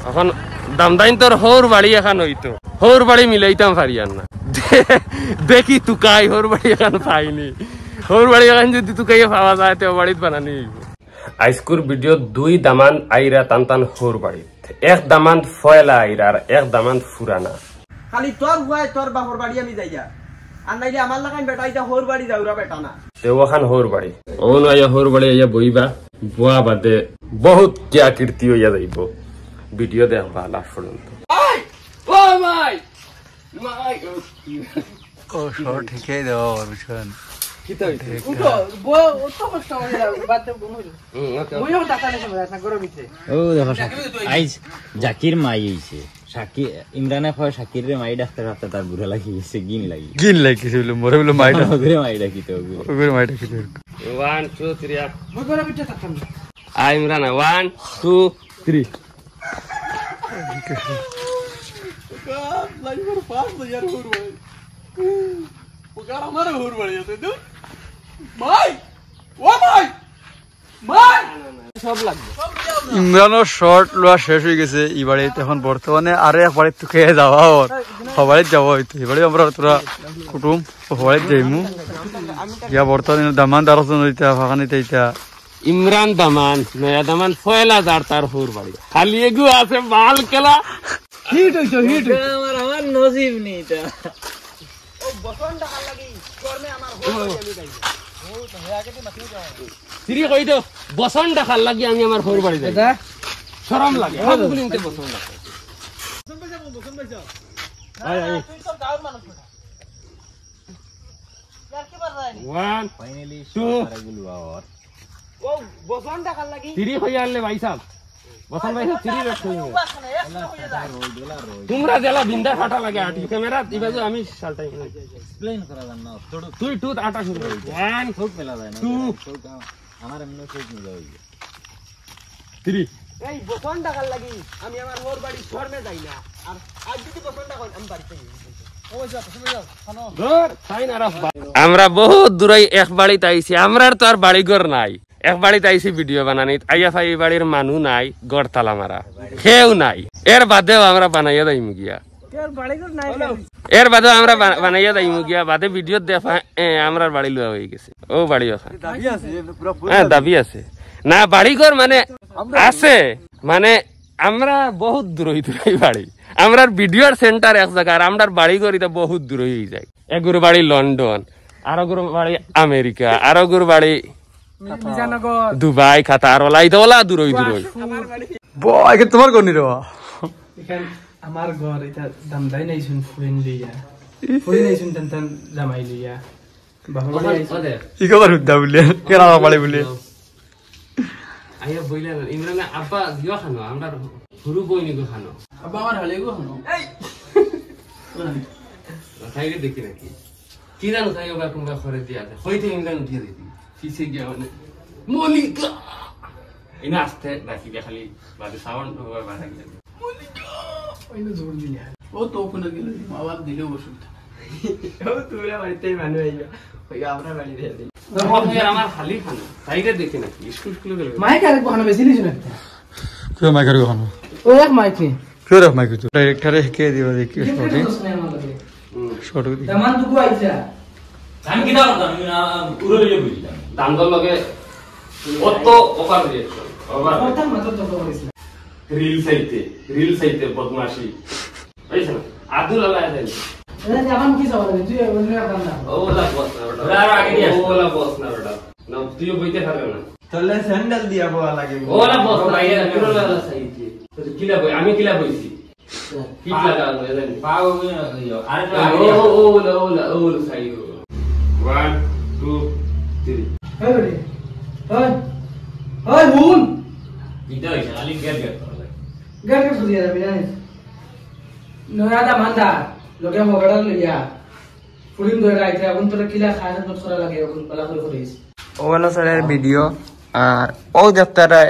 এখন দামদাইন তোর হোর বাড়ি এখন হইতো হোর বাড়ি মিলাইতাম পারি আর না দেখি তুকাই হোর বাড়ি এখন পাইনি হোর বাড়ি এখন যদি তুকাইয়ে পাওয়া যায় তো বাড়িত বানানি আইস্কুর ভিডিও 2 দামান আইরা টান টান হোর বাড়িত এক দামান ফয়লা আইরা আর এক দামান ফুরানা খালি তোর হুয়াই তোর বাপর বাড়ি আমি যাইয়া আর নাইলে আমার লাগান বেটা এটা হোর বাড়ি যাওরা বেটা না ওখান হোর বাড়ি ওন আইয়া হোর বাড়ি আইয়া বইবা বুয়া বাদে বহুত কিয়া কীর্তি হইয়া যাইব ভিডিও দেখবা লাস্ট পর্যন্ত ও ভাই মাই ও শর্ট ঠিকই দাও বুঝছেন কি তো উঠো বো তো কষ্ট হয়ে যাবে বাতে বমুলো মইও টাকা নেই না গরমিতে ও দেখো আইজ জাকির মাই হইছে শাকির ইমরানে কয় শাকিরের মাই ডাক্তার হাতে তার বুড়া লাগি গেছে গিন লাগিছে বলে মরে বলে মাইটা ওগরে মাই ডাকি তো ওগরে মাই ডাকি 1 2 3 মই গরমিতে থাকতাম আই ইমরান 1 2 3 লাইভার ফাস্ট ইয়ার হোর ভাই ওগার আমার হোর বাড়ি আছে তো ভাই ও ভাই ভাই সব লাগবে ইমরানের শর্ট লোয়া শেষ হয়ে গেছে এই বাড়িতে এখন বর্তমানে আরে এক বাড়িতে তো খেয়ে যাওয়া সবাই যাওয়া হইতো এবারে আমরা তোরা কুটুম সবাই যাইমু ইয়া বর্তমানে দামান দারজন হইতা ফাঁকানিতে ইতা ইমরান দামান নয়া দামান ফয়লা যার তার হোর বাড়ি খালি এগু আছে বাল কেলা হিট হইছো হিট আমার নসিব নেই এটা ও বসন টাকা লাগি করমে আমার হোর বাড়ি যাই ও তো হেয়াকে তো মাটি যাও তিরি কই তো বসন দেখার লাগি আমি আমার হোর বাড়ি যাই শরম লাগে হাগুলি নিতে বসন লাগে বসন বাইসা আই তুই তো গাঁর মানুষ বেটা यार के बार राय 1 ফাইনালি 2 সারাগুলো আর ও বসন টাকা লাগি তিরি হই আনলে ভাই সাহেব বসন ভাই সাহেব তিরি রাখছো বাসনে একশো হয়ে যায় তোমরা জেলা বিন্দা ফাটা লাগে আটি ক্যামেরা ইবাজু আমি সালটাই এক্সপ্লেইন করা জান না তুই টুত আটা শুরু কর 1 ঠোক মেলা যায় না 2 আমার এমনি ঠোক মিলা হই 3 এই বসন টাকা লাগি আমি আমার হোর বাড়ি শহরে যাই না আর আজ যদি বসন টাকা আমি বাড়িতে আমরা বহুত দূরে এক বাড়িতে আইছি আমরার তো আর বাড়িঘর নাই এক বাড়িতে আইছি ভিডিও বানানি আইয়া ফাই বাড়ির মানুষ নাই গড় তালা মারা কেউ নাই এর বাদেও আমরা বানাইয়া যাই মুগিয়া এর বাদেও আমরা বানাইয়া যাই মুগিয়া বাদে ভিডিও দেখা আমরার বাড়ি লওয়া হয়ে গেছে ও বাড়ি হ্যাঁ দাবি আছে না বাড়িঘর মানে আছে মানে আমরা বহুত দূরই দূরই বাড়ি আমরার ভিডিওর সেন্টার এক জায়গা আর আমরার বাড়ি গড়িতে বহুত দূর হয়ে যায় এগুর বাড়ি লন্ডন আরো গুর বাড়ি আমেরিকা আরো গুর বাড়ি দুবাই কাতার ওলা ইতো ওলা দূরই দূরই বয় কে তোমার কোন রে এখান আমার ঘর এটা দামদাই নাই শুন ফুরিন লিয়া ফুরিন নাই শুন তন জামাই লিয়া বাবা বাড়ি কি খবর হুদা বলে কেরা বাড়ি বলে আইয়া বইলা ইমরান আব্বা দিও খানো আমরা হুরু বইনি গো খানো আব্বা আমার হলে গো হনো এই তাইরে দেখি নাকি কি জানো তাই ওবা কোনবা করে দিয়া দে হইতে ইমরান উঠিয়ে দিতি পিছে গিয়া মানে মলিকা ইনা আস্তে বাকি খালি বাদে সাউন্ড ওবা বাড়া গেল মলিকা ওইনো জোর দিলা ও তো কোন গেল আবার দিলেও বসুতা ও তুইরা বাড়িতেই মানু আইবা ওই আমরা বাড়ি দিয়ে দিই আমার খালি খানো তাইরে দেখি নাকি স্কুল গেল মাইক আর বহানা বেশি নিছ না কে মাইকার কোন ও এক মাইক নি কে রাখ মাইক তো ডাইরেক্টরে কে দিবা দেখি শর্ট দি দামান দুকু আইছা আমি কি দাও আমি উড়ে লইয়া বুঝিলাম দান্দর লগে অত ওভার রিঅ্যাকশন ওভার কথা মাত্র তো করিস রিল সাইতে বদমাশি বুঝছ না আদুল আল্লাহ দেন এটা জামান কি যাবে তুই ওনে কাম না ওলা বস না বেটা ওলা আগে দিয়ে ওলা বস না বেটা না তুইও বইতে পারবে না তাহলে স্যান্ডেল দিয়া বলা লাগে ওলা বস না ইয়া পুরো আল্লাহ সাইতে তো কিলা বই আমি কিলা বইছি কি লাগা দেন পাও আরে ওলা সাইও 1 2 3 হই রে হই হুন কিটা হইছে খালি গেট করে গাড়ি ফুরিয়া যাবে না নয়াদা মান্দা লোকে মগড়া লইয়া ফুরিন ধরে রাইতে এখন তোরা কিলা খায় না তোরা লাগে এখন পালা করে করিস ওখানে স্যারের ভিডিও আর ও যাত্রা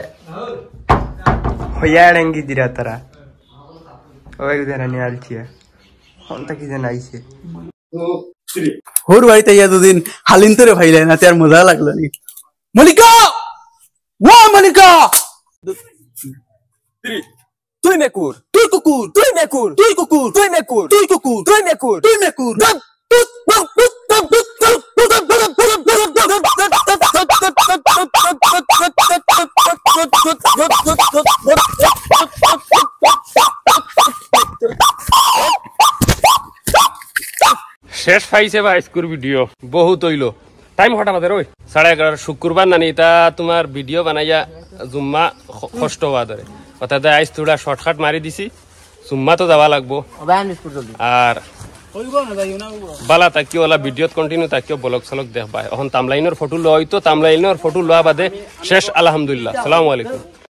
হইয়া রেঙ্গি দিরা তারা ওই দিন নিয়ে আলছি কোন থেকে যেন আইছে হোর বাড়িতে ইয়া দুদিন হালিন তোরে ভাইলাই না তার মজা লাগলো নি মলিকা ও মলিকা তুই মেকুর তুই কুকুর তুই মেকুর তুই কুকুর তুই মেকুর তুই কুকুর তুই মেকুর তুই মেকুর শেষ পাইছে বা স্কুর ভিডিও বহুত হইল টাইম হঠাৎ আমাদের ওই 11:30 শুক্রবার নানি তা তোমার ভিডিও বানাইয়া জুম্মা কষ্ট হওয়া ধরে অর্থাৎ আইস থোড়া শর্টকাট মারি দিছি জুম্মা তো যাওয়া লাগবো আর বালা তাকিও ওলা ভিডিওত কন্টিনিউ তাকিও ব্লগ সলগ দেখবা এখন তামলাইনের ফটো লয় তো তামলাইনের ফটো লওয়া বাদে শেষ আলহামদুলিল্লাহ আসসালামু আলাইকুম